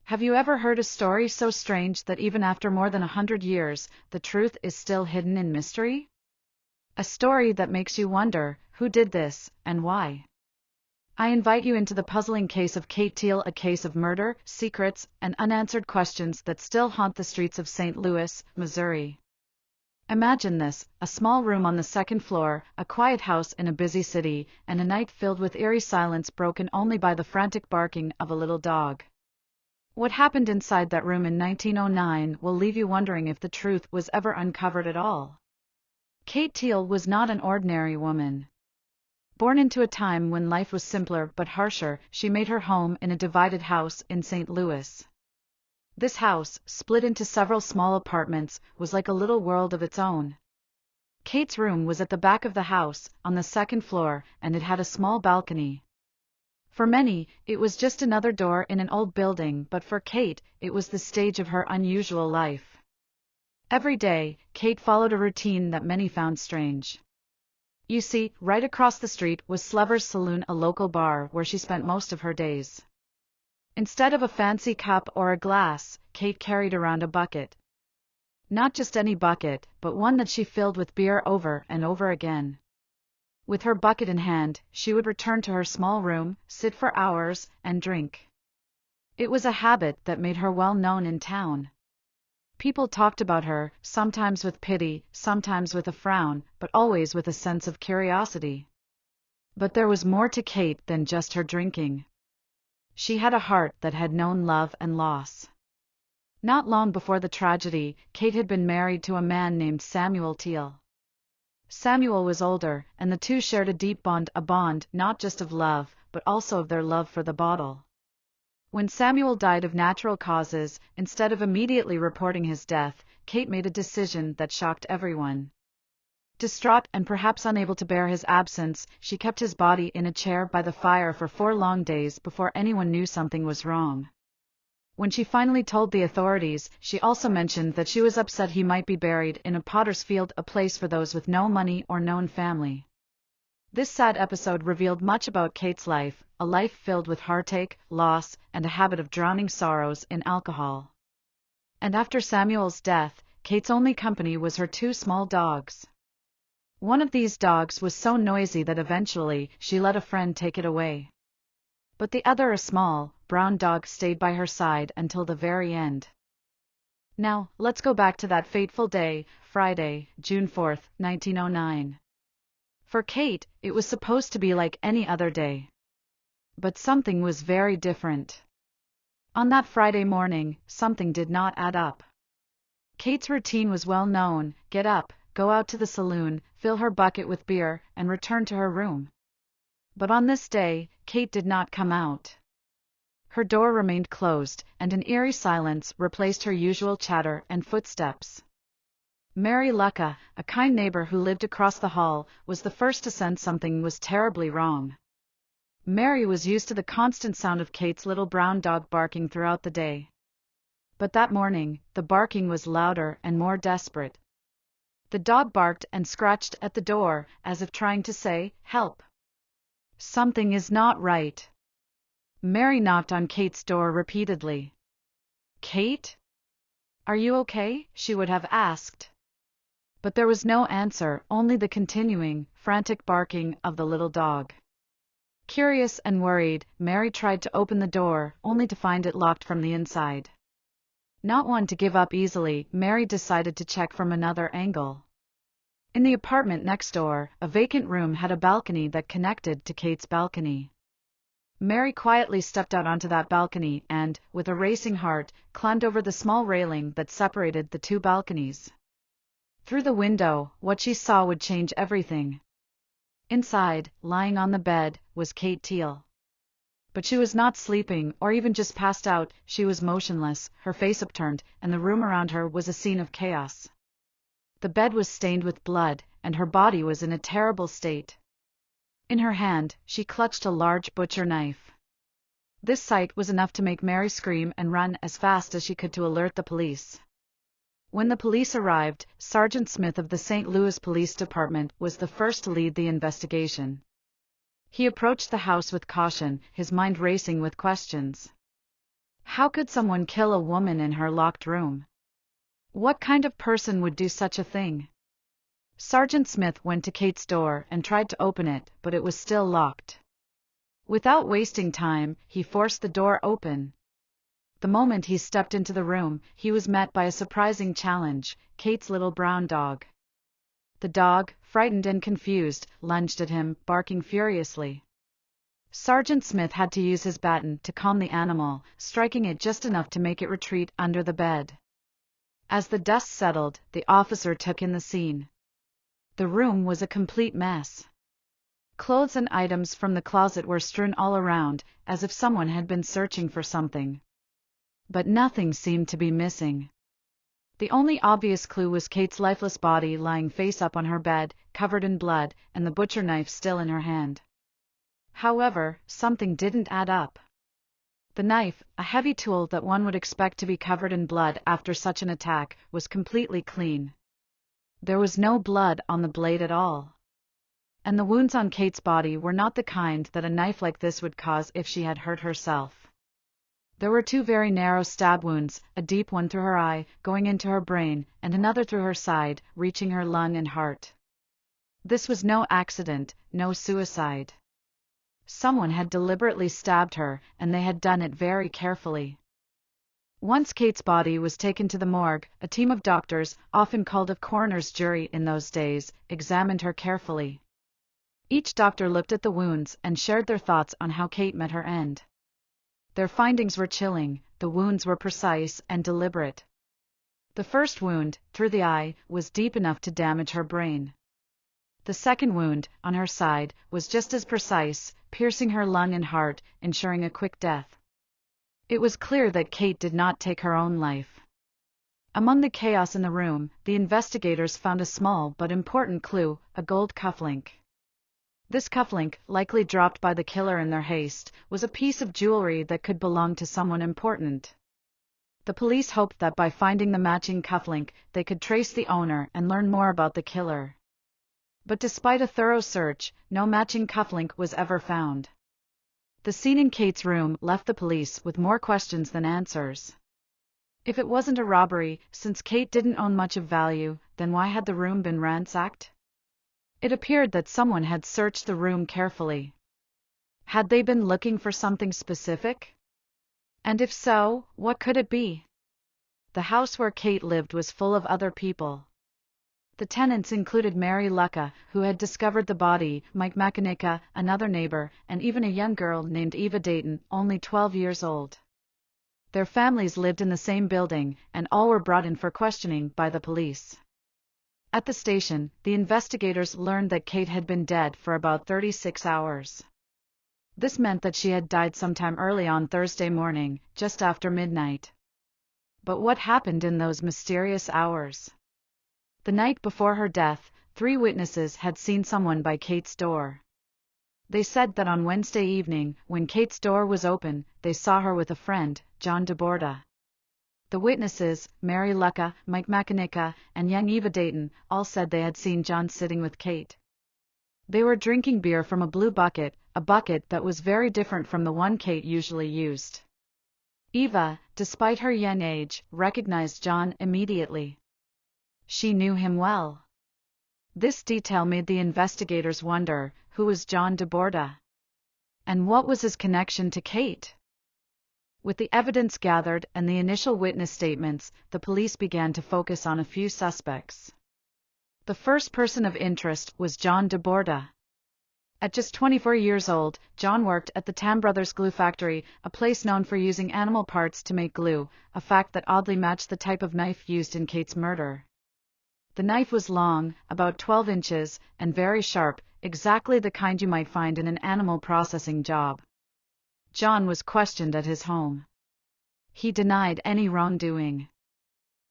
Have you ever heard a story so strange that even after more than 100 years, the truth is still hidden in mystery? A story that makes you wonder, who did this, and why? I invite you into the puzzling case of Kate Teal, a case of murder, secrets, and unanswered questions that still haunt the streets of St. Louis, Missouri. Imagine this: a small room on the second floor, a quiet house in a busy city, and a night filled with eerie silence broken only by the frantic barking of a little dog. What happened inside that room in 1909 will leave you wondering if the truth was ever uncovered at all. Kate Teal was not an ordinary woman. Born into a time when life was simpler but harsher, she made her home in a divided house in St. Louis. This house, split into several small apartments, was like a little world of its own. Kate's room was at the back of the house, on the second floor, and it had a small balcony. For many, it was just another door in an old building, but for Kate, it was the stage of her unusual life. Every day, Kate followed a routine that many found strange. You see, right across the street was Slever's Saloon, a local bar where she spent most of her days. Instead of a fancy cup or a glass, Kate carried around a bucket. Not just any bucket, but one that she filled with beer over and over again. With her bucket in hand, she would return to her small room, sit for hours, and drink. It was a habit that made her well known in town. People talked about her, sometimes with pity, sometimes with a frown, but always with a sense of curiosity. But there was more to Kate than just her drinking. She had a heart that had known love and loss. Not long before the tragedy, Kate had been married to a man named Samuel Teal. Samuel was older, and the two shared a deep bond, a bond not just of love, but also of their love for the bottle. When Samuel died of natural causes, instead of immediately reporting his death, Kate made a decision that shocked everyone. Distraught and perhaps unable to bear his absence, she kept his body in a chair by the fire for 4 long days before anyone knew something was wrong. When she finally told the authorities, she also mentioned that she was upset he might be buried in a potter's field, a place for those with no money or known family. This sad episode revealed much about Kate's life, a life filled with heartache, loss, and a habit of drowning sorrows in alcohol. And after Samuel's death, Kate's only company was her 2 small dogs. One of these dogs was so noisy that eventually she let a friend take it away. But the other, a small, brown dog, stayed by her side until the very end. Now, let's go back to that fateful day, Friday, June 4, 1909. For Kate, it was supposed to be like any other day. But something was very different. On that Friday morning, something did not add up. Kate's routine was well known: get up, go out to the saloon, fill her bucket with beer, and return to her room. But on this day, Kate did not come out. Her door remained closed, and an eerie silence replaced her usual chatter and footsteps. Mary Lucca, a kind neighbor who lived across the hall, was the first to sense something was terribly wrong. Mary was used to the constant sound of Kate's little brown dog barking throughout the day. But that morning, the barking was louder and more desperate. The dog barked and scratched at the door, as if trying to say, "Help. Something is not right." Mary knocked on Kate's door repeatedly. "Kate? Are you okay?" she would have asked. But there was no answer, only the continuing, frantic barking of the little dog. Curious and worried, Mary tried to open the door, only to find it locked from the inside. Not one to give up easily, Mary decided to check from another angle. In the apartment next door, a vacant room had a balcony that connected to Kate's balcony. Mary quietly stepped out onto that balcony and, with a racing heart, climbed over the small railing that separated the 2 balconies. Through the window, what she saw would change everything. Inside, lying on the bed, was Kate Teal. But she was not sleeping, or even just passed out. She was motionless, her face upturned, and the room around her was a scene of chaos. The bed was stained with blood, and her body was in a terrible state. In her hand, she clutched a large butcher knife. This sight was enough to make Mary scream and run as fast as she could to alert the police. When the police arrived, Sergeant Smith of the St. Louis Police Department was the first to lead the investigation. He approached the house with caution, his mind racing with questions. How could someone kill a woman in her locked room? What kind of person would do such a thing? Sergeant Smith went to Kate's door and tried to open it, but it was still locked. Without wasting time, he forced the door open. The moment he stepped into the room, he was met by a surprising challenge: Kate's little brown dog. The dog, frightened and confused, lunged at him, barking furiously. Sergeant Smith had to use his baton to calm the animal, striking it just enough to make it retreat under the bed. As the dust settled, the officer took in the scene. The room was a complete mess. Clothes and items from the closet were strewn all around, as if someone had been searching for something. But nothing seemed to be missing. The only obvious clue was Kate's lifeless body lying face up on her bed, covered in blood, and the butcher knife still in her hand. However, something didn't add up. The knife, a heavy tool that one would expect to be covered in blood after such an attack, was completely clean. There was no blood on the blade at all. And the wounds on Kate's body were not the kind that a knife like this would cause if she had hurt herself. There were 2 very narrow stab wounds, a deep one through her eye, going into her brain, and another through her side, reaching her lung and heart. This was no accident, no suicide. Someone had deliberately stabbed her, and they had done it very carefully. Once Kate's body was taken to the morgue, a team of doctors, often called a coroner's jury in those days, examined her carefully. Each doctor looked at the wounds and shared their thoughts on how Kate met her end. Their findings were chilling: the wounds were precise and deliberate. The first wound, through the eye, was deep enough to damage her brain. The second wound, on her side, was just as precise, piercing her lung and heart, ensuring a quick death. It was clear that Kate did not take her own life. Among the chaos in the room, the investigators found a small but important clue: a gold cufflink. This cufflink, likely dropped by the killer in their haste, was a piece of jewelry that could belong to someone important. The police hoped that by finding the matching cufflink, they could trace the owner and learn more about the killer. But despite a thorough search, no matching cufflink was ever found. The scene in Kate's room left the police with more questions than answers. If it wasn't a robbery, since Kate didn't own much of value, then why had the room been ransacked? It appeared that someone had searched the room carefully. Had they been looking for something specific? And if so, what could it be? The house where Kate lived was full of other people. The tenants included Mary Lucca, who had discovered the body, Mike McInnica, another neighbor, and even a young girl named Eva Dayton, only 12 years old. Their families lived in the same building, and all were brought in for questioning by the police. At the station, the investigators learned that Kate had been dead for about 36 hours. This meant that she had died sometime early on Thursday morning, just after midnight. But what happened in those mysterious hours? The night before her death, 3 witnesses had seen someone by Kate's door. They said that on Wednesday evening, when Kate's door was open, they saw her with a friend, John DeBorda. The witnesses, Mary Lucca, Mike McInnica, and young Eva Dayton, all said they had seen John sitting with Kate. They were drinking beer from a blue bucket, a bucket that was very different from the one Kate usually used. Eva, despite her young age, recognized John immediately. She knew him well. This detail made the investigators wonder, who was John DeBorda? And what was his connection to Kate? With the evidence gathered and the initial witness statements, the police began to focus on a few suspects. The first person of interest was John DeBorda. At just 24 years old, John worked at the Tam Brothers Glue Factory, a place known for using animal parts to make glue, a fact that oddly matched the type of knife used in Kate's murder. The knife was long, about 12 inches, and very sharp, exactly the kind you might find in an animal processing job. John was questioned at his home. He denied any wrongdoing.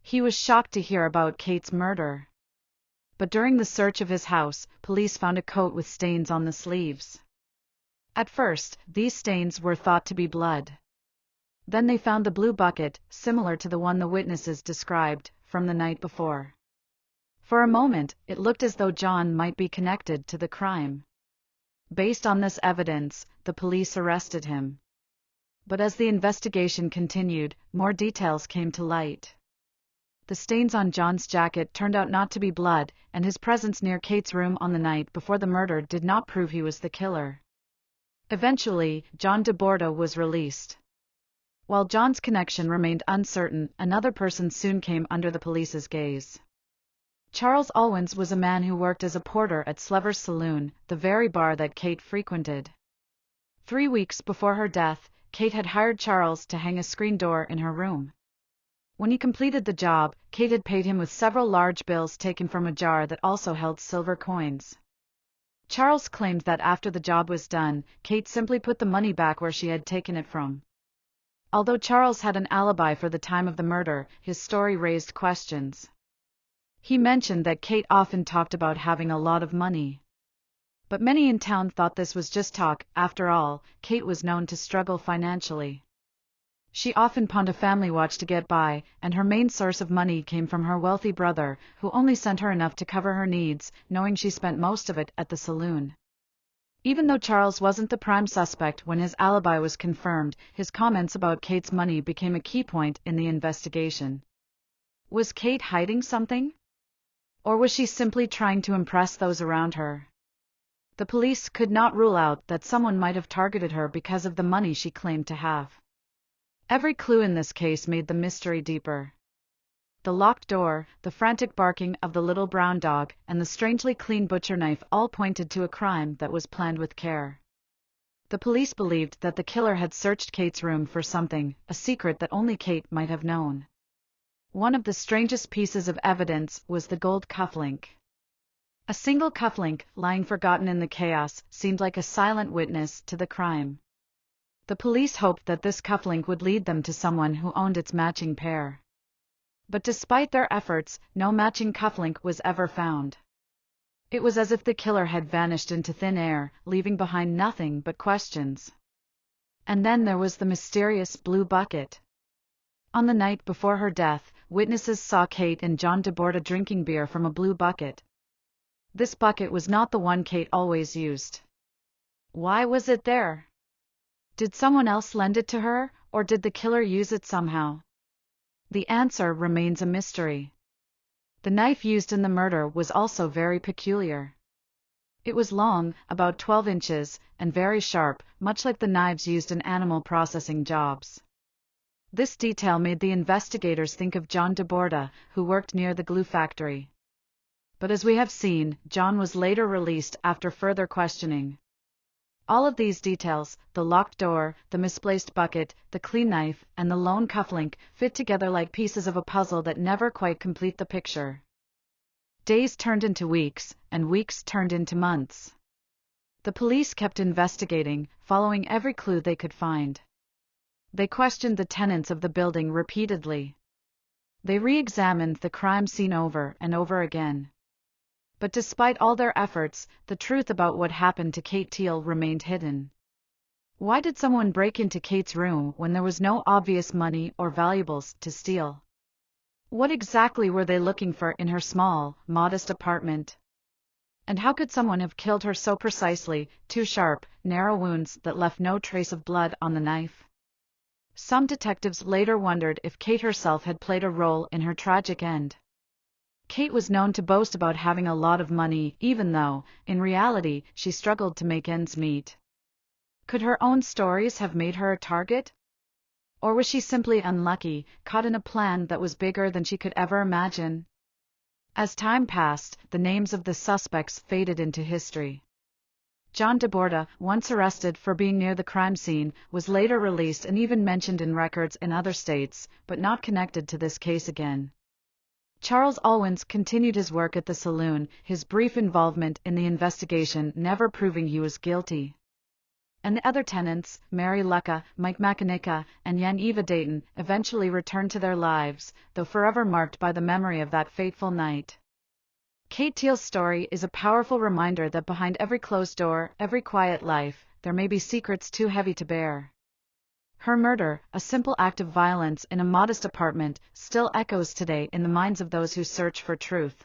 He was shocked to hear about Kate's murder. But during the search of his house, police found a coat with stains on the sleeves. At first, these stains were thought to be blood. Then they found the blue bucket, similar to the one the witnesses described, from the night before. For a moment, it looked as though John might be connected to the crime. Based on this evidence, the police arrested him. But as the investigation continued, more details came to light. The stains on John's jacket turned out not to be blood, and his presence near Kate's room on the night before the murder did not prove he was the killer. Eventually, John DeBorda was released. While John's connection remained uncertain, another person soon came under the police's gaze. Charles Allwins was a man who worked as a porter at Slever's Saloon, the very bar that Kate frequented. 3 weeks before her death, Kate had hired Charles to hang a screen door in her room. When he completed the job, Kate had paid him with several large bills taken from a jar that also held silver coins. Charles claimed that after the job was done, Kate simply put the money back where she had taken it from. Although Charles had an alibi for the time of the murder, his story raised questions. He mentioned that Kate often talked about having a lot of money. But many in town thought this was just talk. After all, Kate was known to struggle financially. She often pawned a family watch to get by, and her main source of money came from her wealthy brother, who only sent her enough to cover her needs, knowing she spent most of it at the saloon. Even though Charles wasn't the prime suspect when his alibi was confirmed, his comments about Kate's money became a key point in the investigation. Was Kate hiding something? Or was she simply trying to impress those around her? The police could not rule out that someone might have targeted her because of the money she claimed to have. Every clue in this case made the mystery deeper. The locked door, the frantic barking of the little brown dog, and the strangely clean butcher knife all pointed to a crime that was planned with care. The police believed that the killer had searched Kate's room for something, a secret that only Kate might have known. One of the strangest pieces of evidence was the gold cufflink. A single cufflink, lying forgotten in the chaos, seemed like a silent witness to the crime. The police hoped that this cufflink would lead them to someone who owned its matching pair. But despite their efforts, no matching cufflink was ever found. It was as if the killer had vanished into thin air, leaving behind nothing but questions. And then there was the mysterious blue bucket. On the night before her death, witnesses saw Kate and John DeBorda drinking beer from a blue bucket. This bucket was not the one Kate always used. Why was it there? Did someone else lend it to her, or did the killer use it somehow? The answer remains a mystery. The knife used in the murder was also very peculiar. It was long, about 12 inches, and very sharp, much like the knives used in animal processing jobs. This detail made the investigators think of John DeBorda, who worked near the glue factory. But as we have seen, John was later released after further questioning. All of these details, the locked door, the misplaced bucket, the clean knife, and the lone cufflink, fit together like pieces of a puzzle that never quite complete the picture. Days turned into weeks, and weeks turned into months. The police kept investigating, following every clue they could find. They questioned the tenants of the building repeatedly. They re-examined the crime scene over and over again. But despite all their efforts, the truth about what happened to Kate Teal remained hidden. Why did someone break into Kate's room when there was no obvious money or valuables to steal? What exactly were they looking for in her small, modest apartment? And how could someone have killed her so precisely, 2 sharp, narrow wounds that left no trace of blood on the knife? Some detectives later wondered if Kate herself had played a role in her tragic end. Kate was known to boast about having a lot of money, even though, in reality, she struggled to make ends meet. Could her own stories have made her a target? Or was she simply unlucky, caught in a plan that was bigger than she could ever imagine? As time passed, the names of the suspects faded into history. John DeBorda, once arrested for being near the crime scene, was later released and even mentioned in records in other states, but not connected to this case again. Charles Allwins continued his work at the saloon, his brief involvement in the investigation never proving he was guilty. And the other tenants, Mary Lucca, Mike McAnica, and Jan Eva Dayton, eventually returned to their lives, though forever marked by the memory of that fateful night. Kate Teal's story is a powerful reminder that behind every closed door, every quiet life, there may be secrets too heavy to bear. Her murder, a simple act of violence in a modest apartment, still echoes today in the minds of those who search for truth.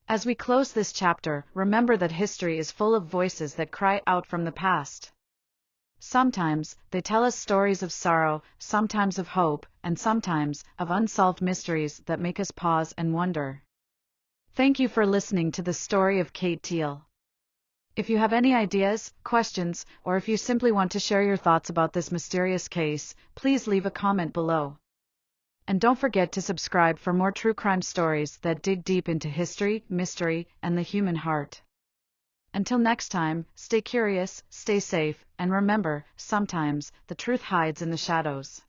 As we close this chapter, remember that history is full of voices that cry out from the past. Sometimes, they tell us stories of sorrow, sometimes of hope, and sometimes, of unsolved mysteries that make us pause and wonder. Thank you for listening to the story of Kate Teal. If you have any ideas, questions, or if you simply want to share your thoughts about this mysterious case, please leave a comment below. And don't forget to subscribe for more true crime stories that dig deep into history, mystery, and the human heart. Until next time, stay curious, stay safe, and remember, sometimes, the truth hides in the shadows.